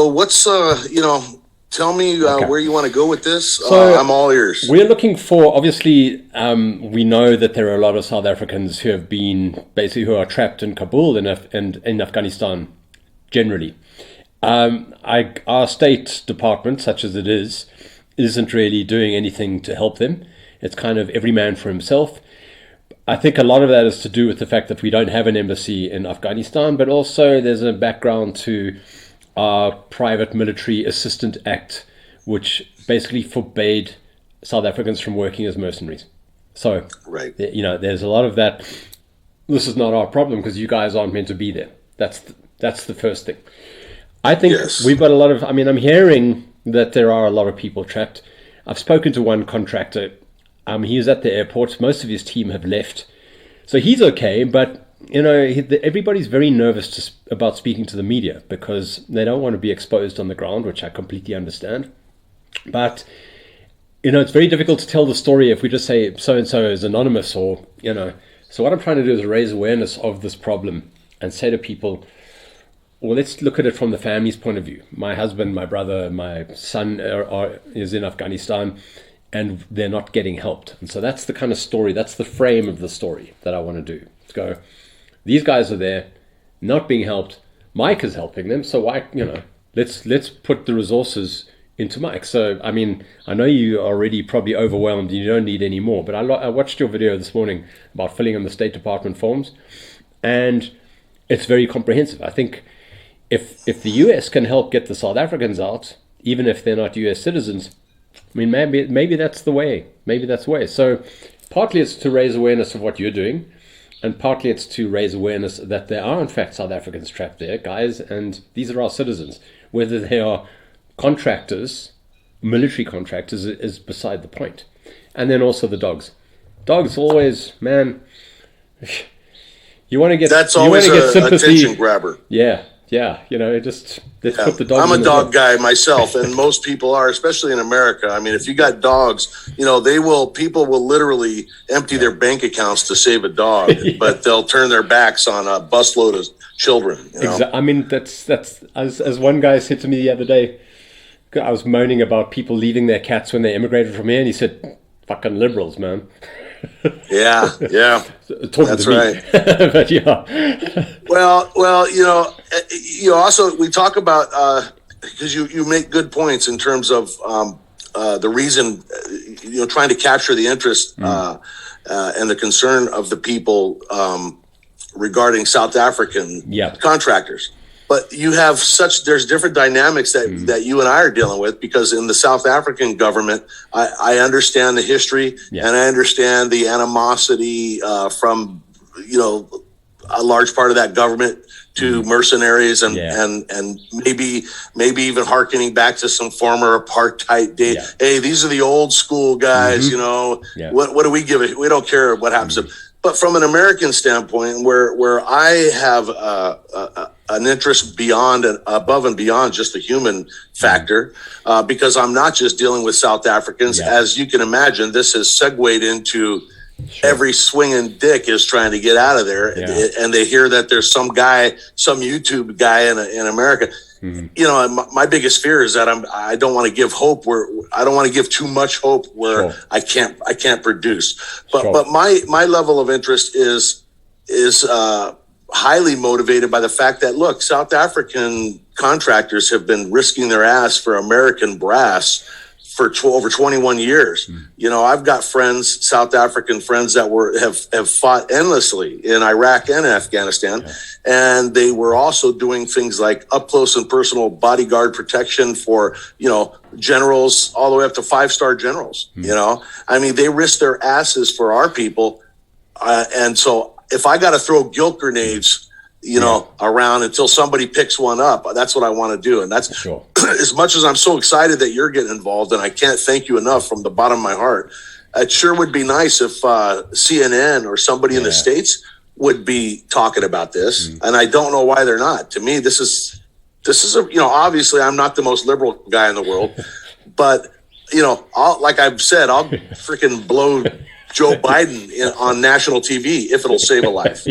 So what's tell me where you want to go with this. So I'm all ears. We're looking for, obviously, we know that there are a lot of South Africans who have been who are trapped in Kabul and in Afghanistan generally. Our State Department, such as it is, isn't really doing anything to help them. It's kind of every man for himself. I think a lot of that is to do with the fact that we don't have an embassy in Afghanistan, but also there's a background to our Private Military Assistant Act, which basically forbade South Africans from working as mercenaries. So, right. There's a lot of that. This is not our problem because you guys aren't meant to be there. That's the first thing. I think we've got a lot of, I'm hearing that there are a lot of people trapped. I've spoken to one contractor. He's at the airport. Most of his team have left. So he's okay, but everybody's very nervous about speaking to the media because they don't want to be exposed on the ground, which I completely understand. But, it's very difficult to tell the story if we just say so-and-so is anonymous or. So what I'm trying to do is raise awareness of this problem and say to people, well, let's look at it from the family's point of view. My husband, my brother, my son is in Afghanistan and they're not getting helped. And so that's the kind of story, that's the frame of the story that I want to do. Let's go, these guys are there, not being helped. Mike is helping them. So why, let's put the resources into Mike. So, I know you are already probably overwhelmed and you don't need any more, but I watched your video this morning about filling in the State Department forms and it's very comprehensive. I think if the US can help get the South Africans out, even if they're not US citizens, maybe that's the way. Maybe that's the way. So partly it's to raise awareness of what you're doing, and partly it's to raise awareness that there are in fact South Africans trapped there, guys, and these are our citizens. Whether they are contractors, military contractors, is beside the point. And then also the dogs. Dogs always, man, you want to get that's always a sympathy. Attention grabber. Yeah. Let's put the dog. I'm a dog guy myself, and most people are, especially in America. If you got dogs, people will literally empty their bank accounts to save a dog, but they'll turn their backs on a busload of children. Exactly. That's as one guy said to me the other day. I was moaning about people leaving their cats when they immigrated from here, and he said, "Fucking liberals, man." Yeah. That's right. But yeah. Well, also we talk about because you make good points in terms of the reason, trying to capture the interest and the concern of the people regarding South African contractors. But you have there's different dynamics that you and I are dealing with, because in the South African government, I understand the history and I understand the animosity from, a large part of that government to mercenaries and maybe even hearkening back to some former apartheid day. Yeah. Hey, these are the old school guys, what do we give it? We don't care what happens. But from an American standpoint, where I have an interest beyond and above and beyond just the human factor, because I'm not just dealing with South Africans. As you can imagine, this has segued into every swinging dick is trying to get out of there, and they hear that there's some YouTube guy in America. My biggest fear is that I don't want to give hope I don't want to give too much hope where I can't produce. But my level of interest is highly motivated by the fact that, look, South African contractors have been risking their ass for American brass for over 21 years. I've got friends, South African friends, that have fought endlessly in Iraq and Afghanistan. And they were also doing things like up close and personal bodyguard protection for, generals, all the way up to 5-star generals. They risk their asses for our people. And so if I got to throw guilt grenades, around until somebody picks one up, that's what I want to do. And that's as much as I'm so excited that you're getting involved, and I can't thank you enough from the bottom of my heart. It sure would be nice if CNN or somebody in the States would be talking about this. And I don't know why they're not. To me, this is obviously I'm not the most liberal guy in the world, but like I've said, I'll freaking blow Joe Biden on national TV if it'll save a life.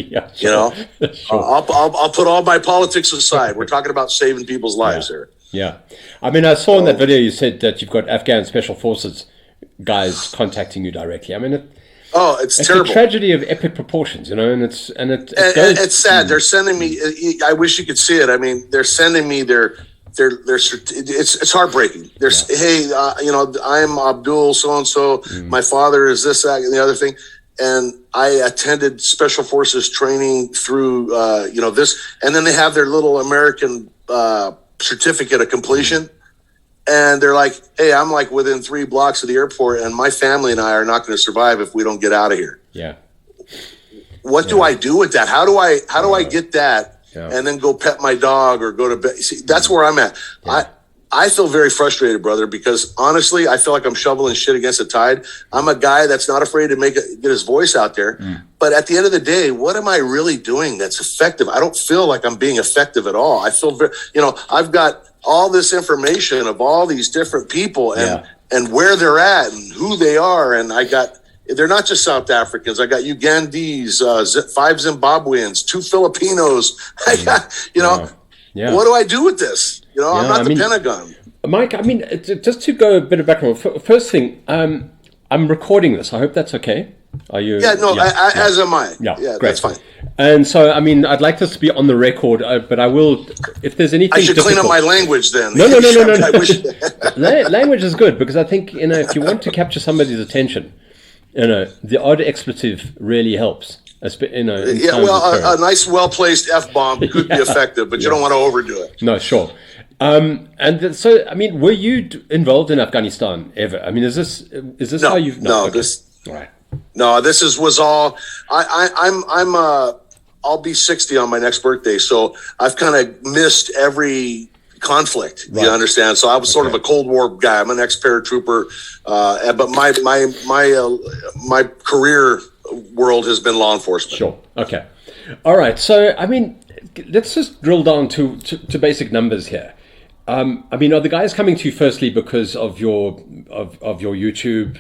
I'll put all my politics aside. We're talking about saving people's lives here. Yeah. I mean, I saw in that video you said that you've got Afghan Special Forces guys contacting you directly. I mean, it's terrible. a tragedy of epic proportions, you know, and it's sad. They're sending me. I wish you could see it. I mean, they're sending me it's heartbreaking. Hey, I'm Abdul so and so. My father is this, that, and the other thing. And I attended Special Forces training through this, and then they have their little American certificate of completion. And they're like, hey, I'm like within 3 blocks of the airport, and my family and I are not going to survive if we don't get out of here. Yeah. What do I do with that? How do I get that and then go pet my dog or go to bed? See, that's where I'm at. Yeah. I feel very frustrated, brother, because honestly, I feel like I'm shoveling shit against the tide. I'm a guy that's not afraid to get his voice out there. But at the end of the day, what am I really doing that's effective? I don't feel like I'm being effective at all. I feel I've got all this information of all these different people and where they're at and who they are. And they're not just South Africans. I got Ugandese, 5 Zimbabweans, 2 Filipinos. I got, what do I do with this? I'm not the Pentagon. Mike, I mean, just to go a bit of background. First thing, I'm recording this. I hope that's okay. Are you? Yeah, no, as am I. Yeah, great. That's fine. And so, I mean, I'd like this to be on the record, but I will, if there's anything I should clean up my language then. No. Language is good, because I think, if you want to capture somebody's attention, the odd expletive really helps. A nice, well-placed F-bomb could be effective, but you don't want to overdo it. No, sure. So, I mean, were you involved in Afghanistan ever? I mean, is this how you've... No, okay. Right. No, this was all. I'll be 60 on my next birthday, so I've kind of missed every conflict. Right. You understand? So I was sort of a Cold War guy. I'm an ex-paratrooper, but my career world has been law enforcement. Sure. Okay. All right. So I mean, let's just drill down to basic numbers here. I mean, are the guys coming to you firstly because of your YouTube?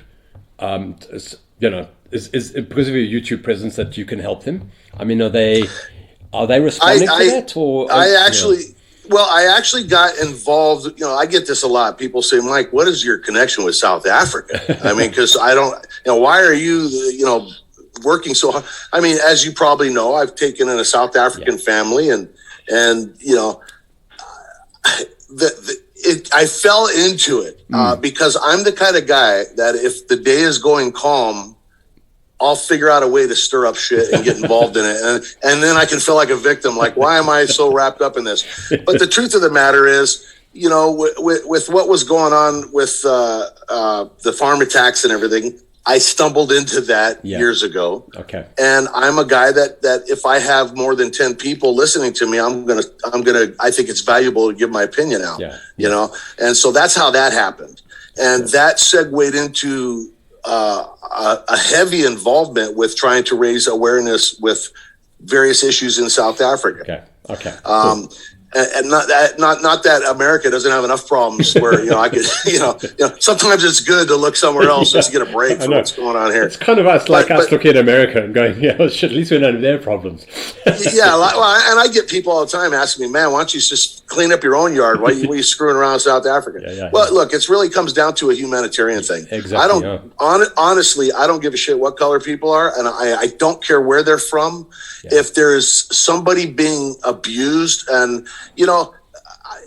Is because of your YouTube presence that you can help them? I mean, are they responding to that? Or I actually got involved. I get this a lot. People say, Mike, what is your connection with South Africa? I mean, because I don't. Why are you working so hard? I mean, as you probably know, I've taken in a South African family, and I fell into it because I'm the kind of guy that if the day is going calm, I'll figure out a way to stir up shit and get involved in it. And then I can feel like a victim, like, why am I so wrapped up in this? But the truth of the matter is, with what was going on with the farm attacks and everything, I stumbled into that years ago. Okay. And I'm a guy that if I have more than 10 people listening to me, I think it's valuable to give my opinion out, And so that's how that happened. And that segued into a heavy involvement with trying to raise awareness with various issues in South Africa. Okay. Cool. And not that America doesn't have enough problems where I could sometimes it's good to look somewhere else just to get a break from what's going on here. It's kind of us looking at America and going, shit, at least we don't have their problems. And I get people all the time asking me, man, why don't you just clean up your own yard? Why are you screwing around South Africa? Look, it really comes down to a humanitarian thing. Exactly. Honestly, I don't give a shit what color people are, and I don't care where they're from. Yeah. If there's somebody being abused and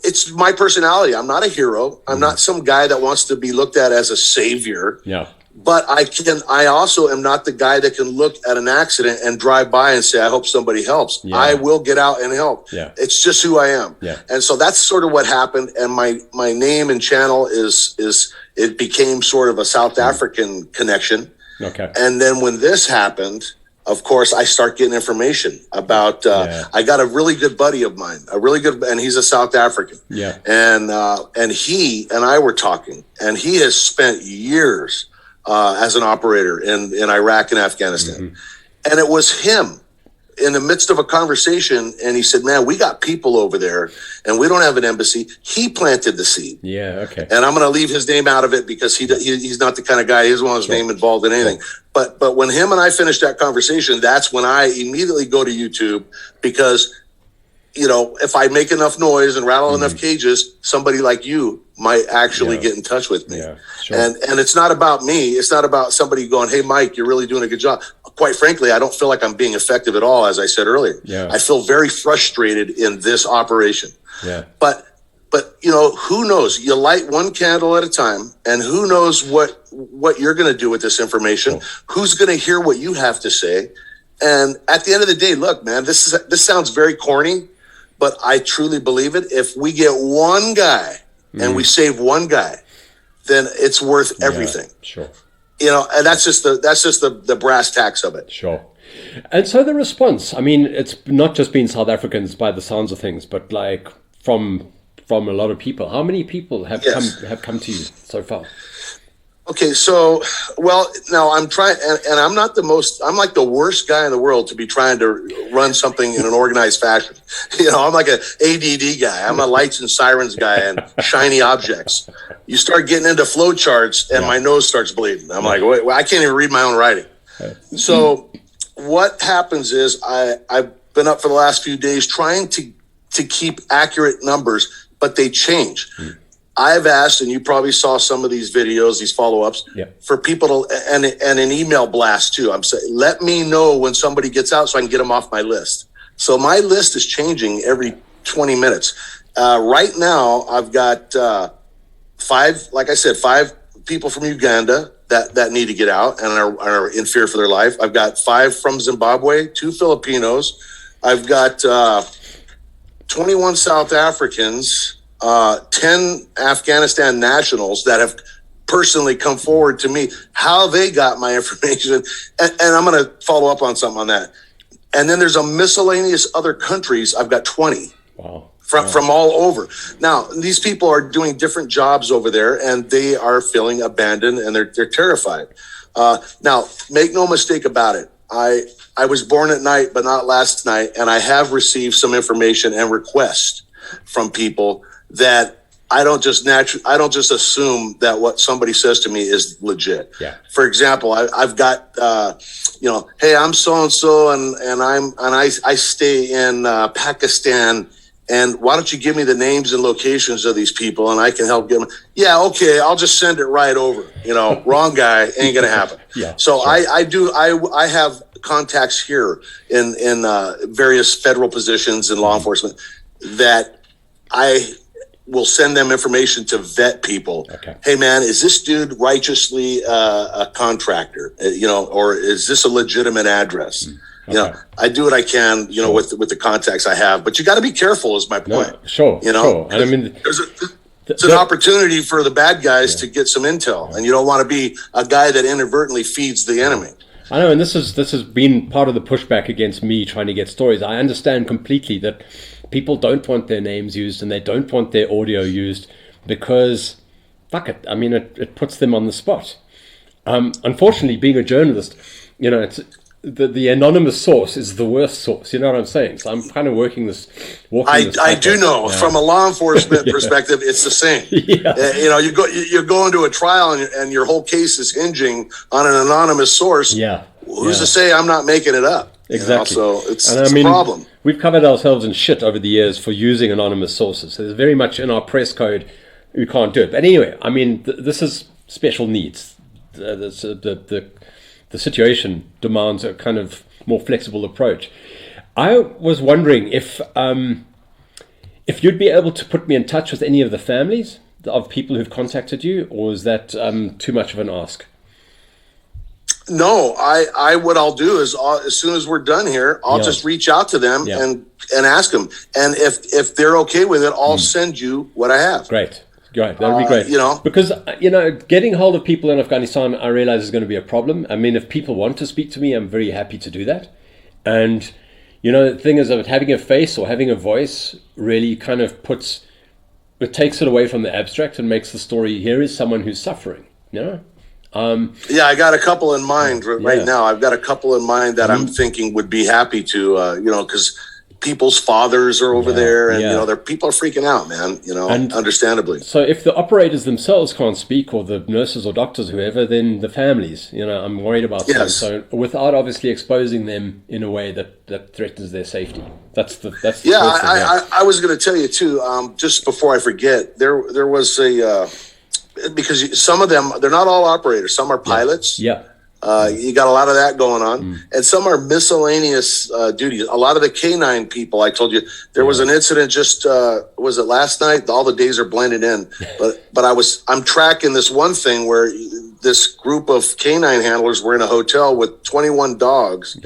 it's my personality. I'm not a hero. I'm not some guy that wants to be looked at as a savior. Yeah. But I also am not the guy that can look at an accident and drive by and say, I hope somebody helps. Yeah. I will get out and help. Yeah. It's just who I am. Yeah. And so that's sort of what happened. And my name and channel it became sort of a South African connection. Okay. And then when this happened, of course, I start getting information about. I got a really good buddy of mine, and he's a South African. Yeah, and he and I were talking, and he has spent years as an operator in Iraq and Afghanistan, and it was him in the midst of a conversation, and he said, "Man, we got people over there, and we don't have an embassy." He planted the seed. Yeah, okay. And I'm going to leave his name out of it because he's not the kind of guy. He doesn't want his name involved in anything. But when him and I finished that conversation, that's when I immediately go to YouTube because if I make enough noise and rattle enough cages, somebody like you might actually get in touch with me. Yeah, sure. And it's not about me. It's not about somebody going, hey, Mike, you're really doing a good job. Quite frankly, I don't feel like I'm being effective at all, as I said earlier. Yeah. I feel very frustrated in this operation. Yeah. But who knows? You light one candle at a time, and who knows what you're going to do with this information? Sure. Who's going to hear what you have to say? And at the end of the day, look, man, this sounds very corny, but I truly believe it. If we get one guy and we save one guy, then it's worth everything. Sure. And that's just the brass tacks of it. Sure. And so the response, I mean, it's not just been South Africans by the sounds of things, but like from a lot of people. How many people have come to you so far? Okay, so, well, now I'm trying, and I'm not I'm like the worst guy in the world to be trying to run something in an organized fashion. I'm like an ADD guy. I'm a lights and sirens guy and shiny objects. You start getting into flow charts and my nose starts bleeding. I'm like, wait, I can't even read my own writing. So what happens is I've been up for the last few days trying to keep accurate numbers, but they change. I've asked, and you probably saw some of these videos, these follow-ups, for people to, and an email blast too. I'm saying, let me know when somebody gets out so I can get them off my list. So my list is changing every 20 minutes. Right now, I've got five people from Uganda that need to get out and are in fear for their life. I've got 5 from Zimbabwe, 2 Filipinos. I've got 21 South Africans, 10 Afghanistan nationals that have personally come forward to me, how they got my information. And I'm going to follow up on something on that. And then there's a miscellaneous other countries. I've got 20 from all over. Now, these people are doing different jobs over there and they are feeling abandoned and they're terrified. Now, make no mistake about it. I was born at night, but not last night. And I have received some information and requests from people that I don't just assume that what somebody says to me is legit. Yeah. For example, I've got, hey, I'm so-and-so and I stay in Pakistan, and why don't you give me the names and locations of these people and I can help get them. Yeah. Okay. I'll just send it right over. Wrong guy, ain't going to happen. Yeah. So sure. I have contacts here in various federal positions in law enforcement that I will send them information to vet people. Okay. Hey man, is this dude righteously a contractor? Or is this a legitimate address? Okay. I do what I can, sure. with the contacts I have, but you got to be careful is my point. No, sure. Sure. And I mean, it's an opportunity for the bad guys to get some intel, and you don't want to be a guy that inadvertently feeds the enemy. I know, and this has been part of the pushback against me trying to get stories. I understand completely that people don't want their names used and they don't want their audio used because, fuck it, I mean, it puts them on the spot. Unfortunately, being a journalist, it's the anonymous source is the worst source. You know what I'm saying? So I'm kind of walking this. I do know from a law enforcement perspective, it's the same. Yeah. You go into a trial and your whole case is hinging on an anonymous source. Yeah. Who's to say I'm not making it up? Exactly. So it's a problem. We've covered ourselves in shit over the years for using anonymous sources. So there's very much in our press code we can't do it. But anyway, I mean, this is special needs. The situation demands a kind of more flexible approach. I was wondering if you'd be able to put me in touch with any of the families of people who've contacted you, or is that too much of an ask? No, what I'll do is as soon as we're done here, I'll just reach out to them and ask them. And if they're okay with it, I'll send you what I have. Great. That would be great. Because, getting hold of people in Afghanistan, I realize is going to be a problem. I mean, if people want to speak to me, I'm very happy to do that. And, the thing is that having a face or having a voice really kind of takes it away from the abstract and makes the story, here is someone who's suffering, I got a couple in mind right now. I've got a couple in mind that I'm thinking would be happy to, because people's fathers are over there, and yeah. people are freaking out, man. And understandably. So if the operators themselves can't speak, or the nurses or doctors, whoever, then the families. I'm worried about them. So without obviously exposing them in a way that threatens their safety. That's the first thing. I was going to tell you too. Just before I forget, there was because some of them, they're not all operators. Some are pilots. Yeah. You got a lot of that going on, and some are miscellaneous duties. A lot of the K9 people, I told you, there was an incident just was it last night? All the days are blended in, but I'm tracking this one thing where this group of K9 handlers were in a hotel with 21 dogs,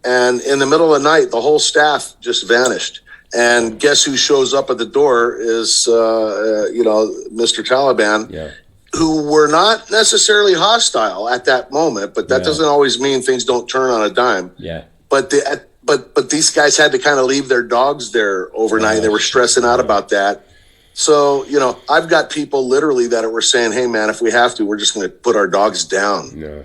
and in the middle of the night, the whole staff just vanished. And guess who shows up at the door is Mr. Taliban. Yeah. Who were not necessarily hostile at that moment, but that doesn't always mean things don't turn on a dime. Yeah. But these guys had to kind of leave their dogs there overnight. They were stressing out about that. So, I've got people literally that were saying, "Hey, man, if we have to, we're just going to put our dogs down." Yeah.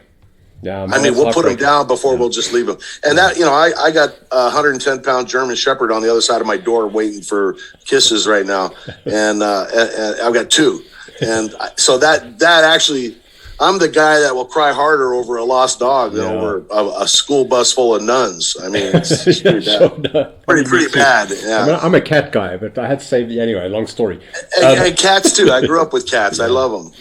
Yeah. I mean, we'll put them down before we'll just leave them. And that, I got a 110-pound German Shepherd on the other side of my door waiting for kisses right now, and I've got two. And so that actually, I'm the guy that will cry harder over a lost dog than over a school bus full of nuns. I mean, it's pretty bad. Pretty bad. Yeah. I'm a cat guy, but I had to say anyway. Long story. And cats too. I grew up with cats. I love them.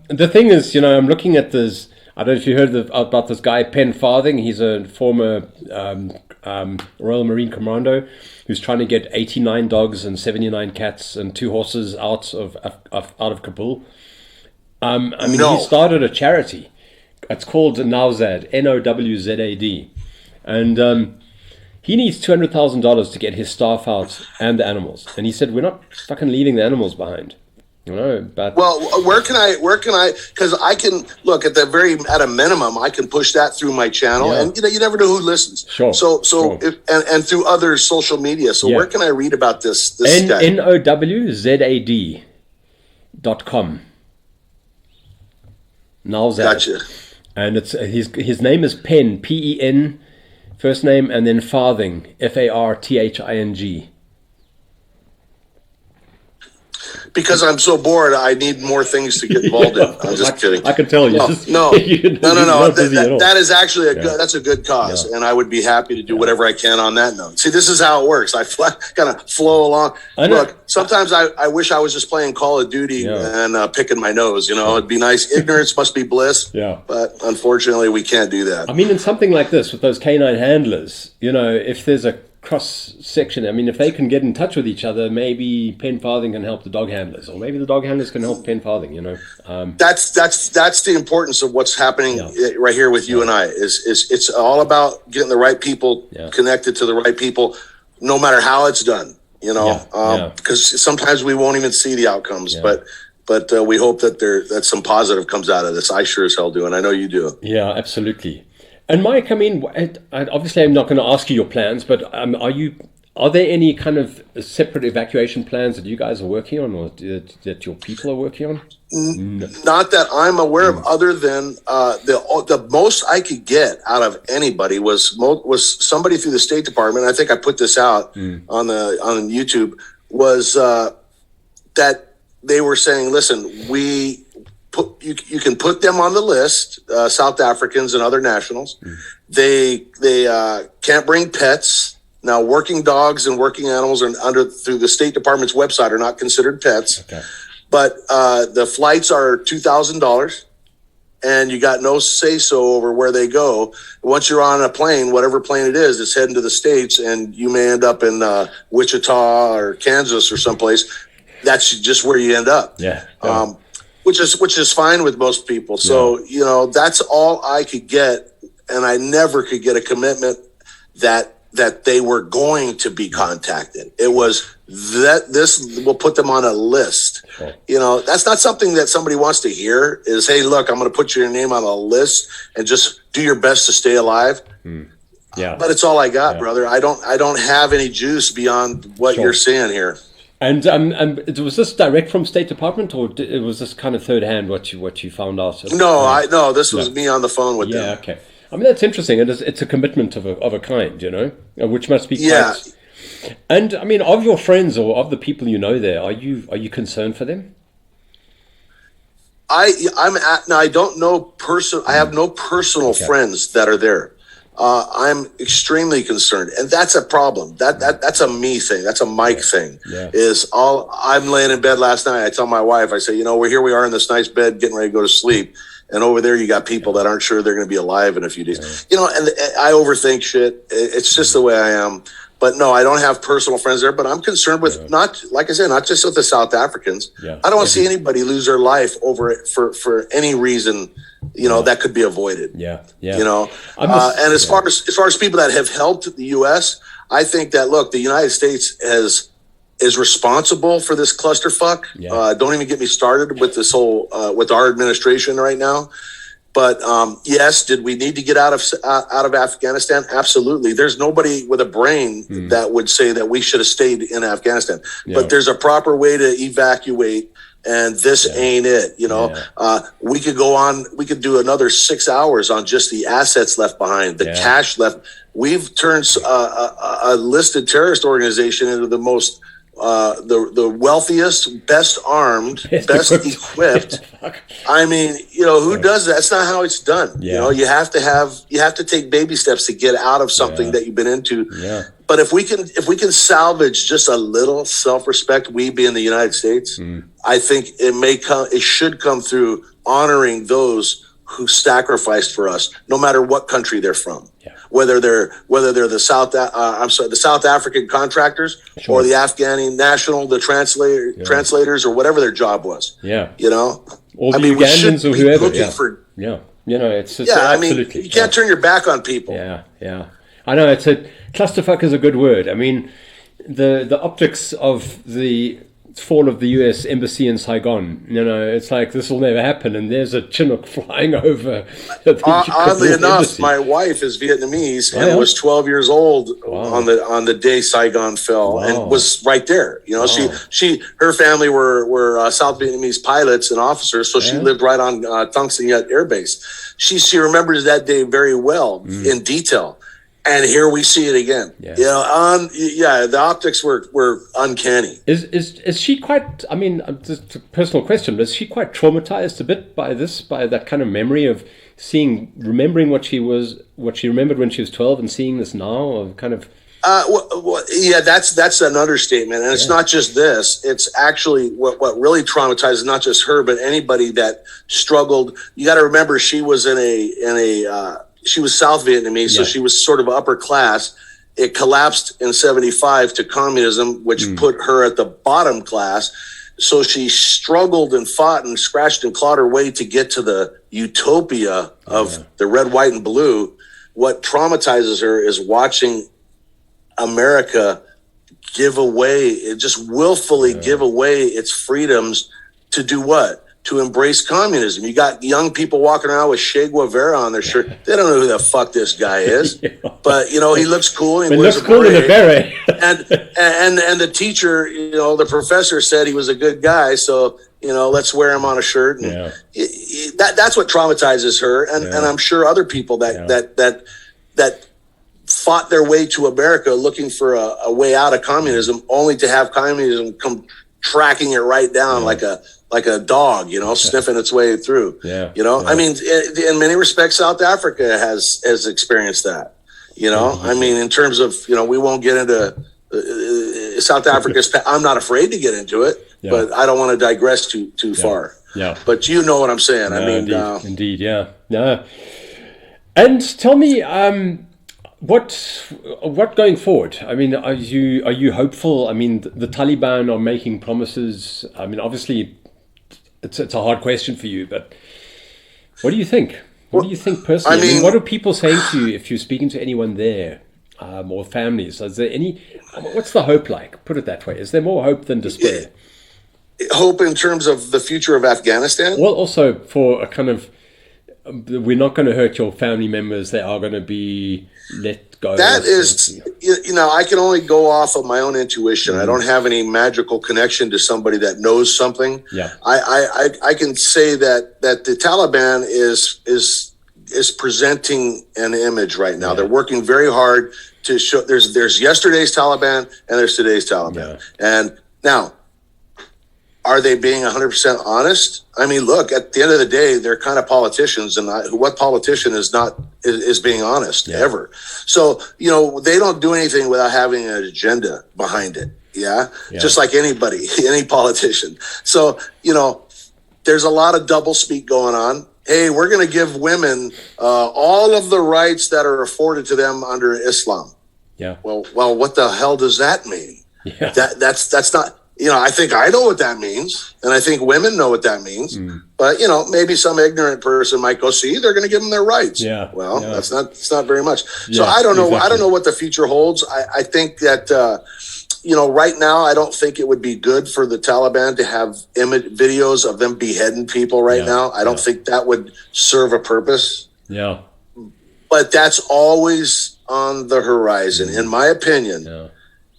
The thing is, I'm looking at this. I don't know if you heard about this guy, Penn Farthing. He's a former Royal Marine Commando who's trying to get 89 dogs and 79 cats and 2 horses out of Kabul. He started a charity. It's called Nowzad, Nowzad, and he needs $200,000 to get his staff out and the animals. And he said, "We're not fucking leaving the animals behind." But where can I? Because I can look at a minimum, I can push that through my channel, and you never know who listens. Sure. So and through other social media. So where can I read about this guy? Nowzad.com. Nowzad. Gotcha. And it's his name is Penn, Pen, first name, and then Farthing, Farthing. Because I'm so bored, I need more things to get involved in. I'm just kidding. I can tell you. No. That is actually that's a good cause, and I would be happy to do whatever I can on that note. See, this is how it works. I kind of flow along. Look, sometimes I wish I was just playing Call of Duty and picking my nose. It'd be nice. Ignorance must be bliss. Yeah. But unfortunately, we can't do that. I mean, in something like this with those canine handlers, if there's a cross section, if they can get in touch with each other, maybe Penn Farthing can help the dog handlers, or maybe the dog handlers can help Penn Farthing. That's the importance of what's happening right here with you and I. Is it's all about getting the right people connected to the right people, no matter how it's done. Because sometimes we won't even see the outcomes, but we hope that some positive comes out of this. I sure as hell do, and I know you do. Yeah, absolutely. And Mike, obviously I'm not going to ask you your plans, but are there any kind of separate evacuation plans that you guys are working on, or that your people are working on? Not that I'm aware of, other than the most I could get out of anybody was somebody through the State Department. I think I put this out on YouTube. Was that they were saying, listen, you can put them on the list, South Africans and other nationals. They can't bring pets. Now, working dogs and working animals through the State Department's website are not considered pets. Okay. But the flights are $2,000, and you got no say-so over where they go. Once you're on a plane, whatever plane it is, it's heading to the States, and you may end up in Wichita or Kansas or someplace. That's just where you end up. Yeah. Which is fine with most people. So, that's all I could get. And I never could get a commitment that they were going to be contacted. It was that this will put them on a list. Sure. That's not something that somebody wants to hear is, hey, look, I'm going to put your name on a list and just do your best to stay alive. Yeah. But it's all I got, brother. I don't have any juice beyond what you're seeing here. And was this direct from State Department, or was this kind of third hand what you found out? No, this was me on the phone with them. Yeah, okay. I mean, that's interesting. It's a commitment of a kind, you know, which must be quite... Yeah. And I mean, of your friends or of the people you know there, are you concerned for them? Now I don't know I have no personal friends that are there. I'm extremely concerned, and that's a problem. That's a me thing. That's a Mike thing. Yeah. I'm laying in bed last night. I tell my wife, I say, we are in this nice bed, getting ready to go to sleep, and over there you got people that aren't sure they're going to be alive in a few days. And I overthink shit. It's just the way I am. But no, I don't have personal friends there. But I'm concerned with not just with the South Africans. Yeah. I don't want to see anybody lose their life over it for any reason. That could be avoided. Yeah. And as far as people that have helped the U.S., I think that the United States is responsible for this clusterfuck. Yeah. Don't even get me started with this whole with our administration right now. But yes, did we need to get out of Afghanistan? Absolutely. There's nobody with a brain that would say that we should have stayed in Afghanistan. Yeah. But there's a proper way to evacuate, and this ain't it. We could go on. We could do another 6 hours on just the assets left behind, the cash left. We've turned a listed terrorist organization into the most. The wealthiest, best armed, best equipped. I mean, who does that? That's not how it's done. Yeah. You have to take baby steps to get out of something that you've been into. Yeah. But if we can salvage just a little self-respect, we being the United States, I think it should come through honoring those who sacrificed for us, no matter what country they're from. Yeah. Whether they're the South African contractors or the Afghani national, the translators or whatever their job was. Yeah. Or the Ugandans or whoever. It's absolutely. You can't turn your back on people. Yeah. I know clusterfuck is a good word. I mean, the optics of the fall of the U.S. embassy in Saigon. It's like this will never happen, and there's a Chinook flying over. Oddly enough, embassy. My wife is Vietnamese and was 12 years old on the day Saigon fell, and was right there. Her family were South Vietnamese pilots and officers, so she lived right on Thong Son Yet Air Base. She remembers that day very well in detail. And here we see it again. Yeah. The optics were uncanny. Is she quite? I mean, just a personal question. Is she quite traumatized a bit by that kind of memory of remembering what she remembered when she was 12, and seeing this now, of kind of? That's an understatement, and it's not just this. It's actually what really traumatizes not just her, but anybody that struggled. You got to remember, she was she was South Vietnamese, so she was sort of upper class. It collapsed in 1975 to communism, which put her at the bottom class. So she struggled and fought and scratched and clawed her way to get to the utopia of the red, white, and blue. What traumatizes her is watching America give willfully give away its freedoms to do what? To embrace communism. You got young people walking around with Che Guevara on their shirt. They don't know who the fuck this guy is, but he looks cool. And he wears looks cool in a beret. and the teacher, the professor said he was a good guy, so let's wear him on a shirt. And that's what traumatizes her, and I'm sure other people that fought their way to America looking for a way out of communism, only to have communism come tracking it right down like a dog, sniffing its way through. I mean, in many respects, South Africa has experienced that. I mean, in terms of we won't get into South Africa's. I'm not afraid to get into it, but I don't want to digress too far. Yeah, but you know what I'm saying. I mean, indeed, yeah. And tell me, what going forward? I mean, are you hopeful? I mean, the Taliban are making promises. I mean, obviously, it's a hard question for you, but what do you think? What do you think personally? I mean, what are people saying to you if you're speaking to anyone there, or families? Is there what's the hope like? Put it that way. Is there more hope than despair? Hope in terms of the future of Afghanistan? Well, also for a kind of, we're not going to hurt your family members. They are going to be let go. That is, I can only go off of my own intuition. I don't have any magical connection to somebody that knows something. Yeah. I can say that the Taliban is is presenting an image right now. They're working very hard to show there's yesterday's Taliban and there's today's Taliban. And now, are they being 100% honest? I mean, look, at the end of the day, they're kind of politicians, and what politician is being honest ever? So, they don't do anything without having an agenda behind it. Yeah. Just like anybody, any politician. So, there's a lot of doublespeak going on. Hey, we're going to give women all of the rights that are afforded to them under Islam. Yeah. Well, what the hell does that mean? Yeah. That's not. I think I know what that means, and I think women know what that means. But maybe some ignorant person might go, "See, they're going to give them their rights." Yeah. Well, that's not very much. So I don't know. Exactly. I don't know what the future holds. I think that right now, I don't think it would be good for the Taliban to have videos of them beheading people right now. I don't think that would serve a purpose. Yeah. But that's always on the horizon, in my opinion. Yeah.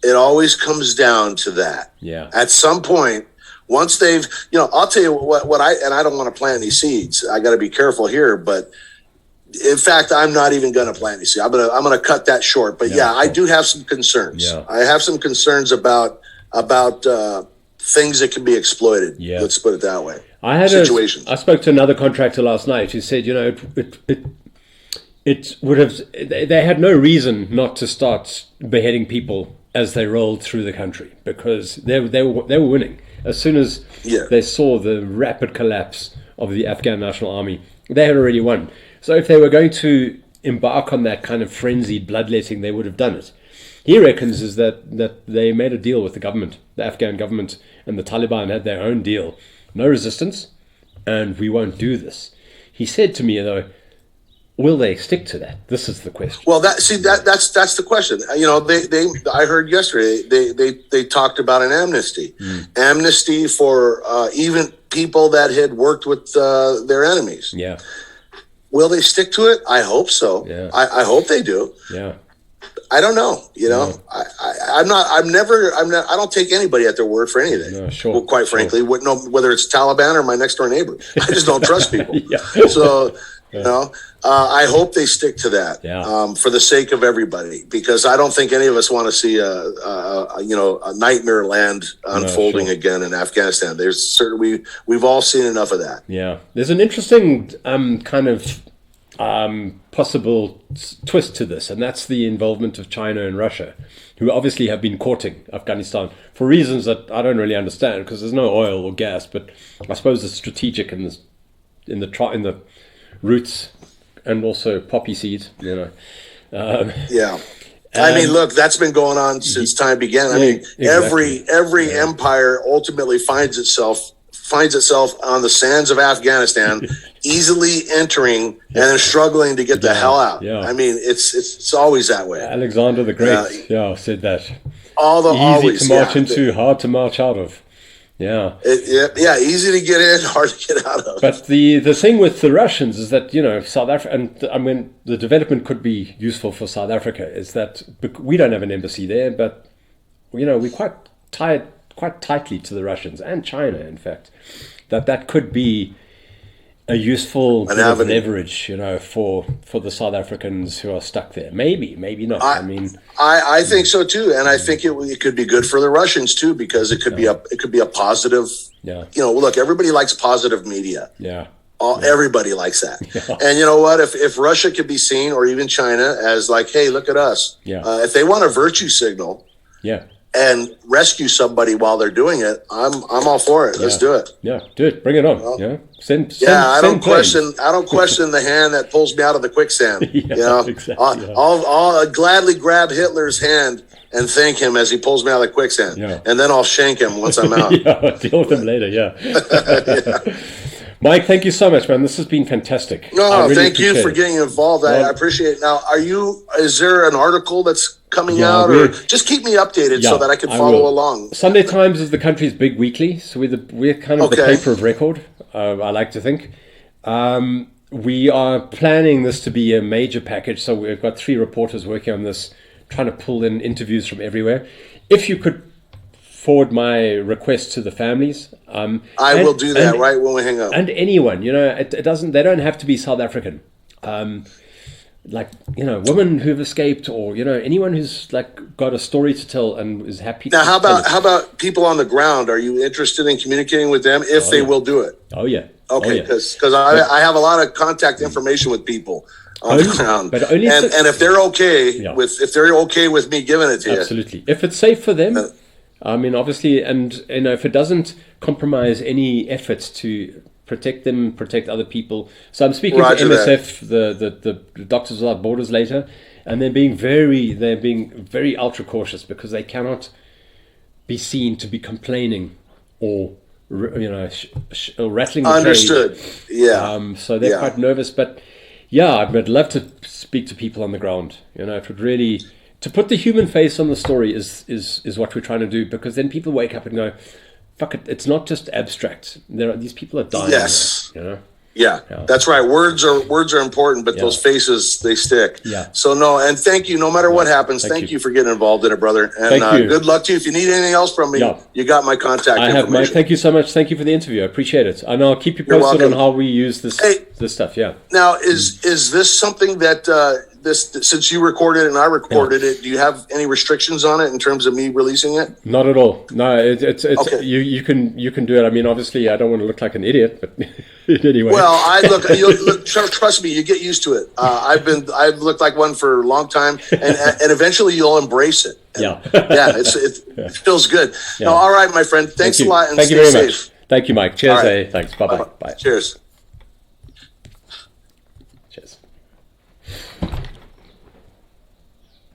It always comes down to that. Yeah. At some point, once they've, I'll tell you what I don't want to plant any seeds. I got to be careful here, but in fact, I'm not even going to plant any seeds. I'm going to cut that short. But I do have some concerns. Yeah. I have some concerns about things that can be exploited. Yeah. Let's put it that way. I spoke to another contractor last night who said, it would have. They had no reason not to start beheading people as they rolled through the country, because they were winning. As soon as they saw the rapid collapse of the Afghan National Army, they had already won. So if they were going to embark on that kind of frenzied bloodletting, they would have done it. He reckons is that they made a deal with the government, the Afghan government, and the Taliban had their own deal. No resistance, and we won't do this. He said to me, though, will they stick to that? This is the question. Well, that's the question. I heard yesterday they talked about an amnesty for even people that had worked with their enemies. Yeah. Will they stick to it? I hope so. Yeah. I hope they do. Yeah. I don't know. I don't take anybody at their word for anything. No, sure. Well, quite frankly, whether it's Taliban or my next door neighbor, I just don't trust people. So. I hope they stick to that for the sake of everybody, because I don't think any of us want to see a nightmare land unfolding again in Afghanistan. We've all seen enough of that. Yeah, there's an interesting kind of possible twist to this, and that's the involvement of China and Russia, who obviously have been courting Afghanistan for reasons that I don't really understand, because there's no oil or gas, but I suppose it's strategic in the roots and also poppy seeds, I mean, look, that's been going on since time began. I mean, exactly. every empire ultimately finds itself on the sands of Afghanistan, easily entering and then struggling to get the hell out. Yeah. I mean, it's always that way. Alexander the Great, said that. Easy to march into, hard to march out of. Yeah. Easy to get in, hard to get out of. But the thing with the Russians is that, South Africa, and I mean, the development could be useful for South Africa, is that we don't have an embassy there, but, we're quite tied quite tightly to the Russians and China, in fact, that could be a useful bit of leverage, for the South Africans who are stuck there. Maybe not. I think so too, and I think it could be good for the Russians too, because it could be a positive. Yeah. Look, everybody likes positive media. Yeah. Everybody likes that. Yeah. And you know what? If Russia could be seen, or even China, as like, hey, look at us. Yeah. If they want a virtue signal. Yeah. And rescue somebody while they're doing it, I'm all for it. Let's do it. Yeah, do it. Bring it on. I don't question the hand that pulls me out of the quicksand. Exactly. I'll gladly grab Hitler's hand and thank him as he pulls me out of the quicksand, and then I'll shank him once I'm out. Deal with him later. Yeah. Mike, thank you so much, man. This has been fantastic. No, really thank you for getting involved. I appreciate it. Now, is there an article that's coming out, or just keep me updated so that I can follow along? Sunday Times is the country's big weekly, so we're kind of the paper of record, I like to think. We are planning this to be a major package, so we've got 3 reporters working on this, trying to pull in interviews from everywhere. If you could forward my request to the families. I will do that right when we hang up. And anyone, they don't have to be South African. like, you know, women who've escaped, or, you know, anyone who's like got a story to tell and is happy. Now, how about people on the ground? Are you interested in communicating with them if they will do it? Oh yeah. Okay, because I have a lot of contact information with people on the ground, but only and if they're okay with me giving it to you, absolutely. If it's safe for them, I mean, obviously, and you know, if it doesn't compromise any efforts to protect them, protect other people. So I'm speaking to MSF, the Doctors Without Borders later, and they're being very ultra cautious because they cannot be seen to be complaining or, you know, rattling the understood cage. Yeah. So they're quite nervous, but yeah, I'd love to speak to people on the ground. You know, it would really, to put the human face on the story is what we're trying to do, because then people wake up and go, fuck it, it's not just abstract. These people are dying. Yes. There, you know? Yeah, that's right. Words are important, but those faces, they stick. Yeah. So no, and thank you. No matter what happens, thank you for getting involved in it, brother. And good luck to you. If you need anything else from me, you got my contact information. Thank you so much. Thank you for the interview. I appreciate it. And I'll keep you posted on how we use this stuff. Yeah. Now, is this something that since you recorded and I recorded it, do you have any restrictions on it in terms of me releasing it? Not at all. No, it's okay. You can do it. I mean, obviously, I don't want to look like an idiot, but anyway. Well, look. Trust me, you get used to it. I've looked like one for a long time, and eventually you'll embrace it. And it feels good. Yeah. No, all right, my friend. Thanks a lot, and Thank you very much. Thank you, Mike. Cheers. Right. Thanks. Bye. Cheers.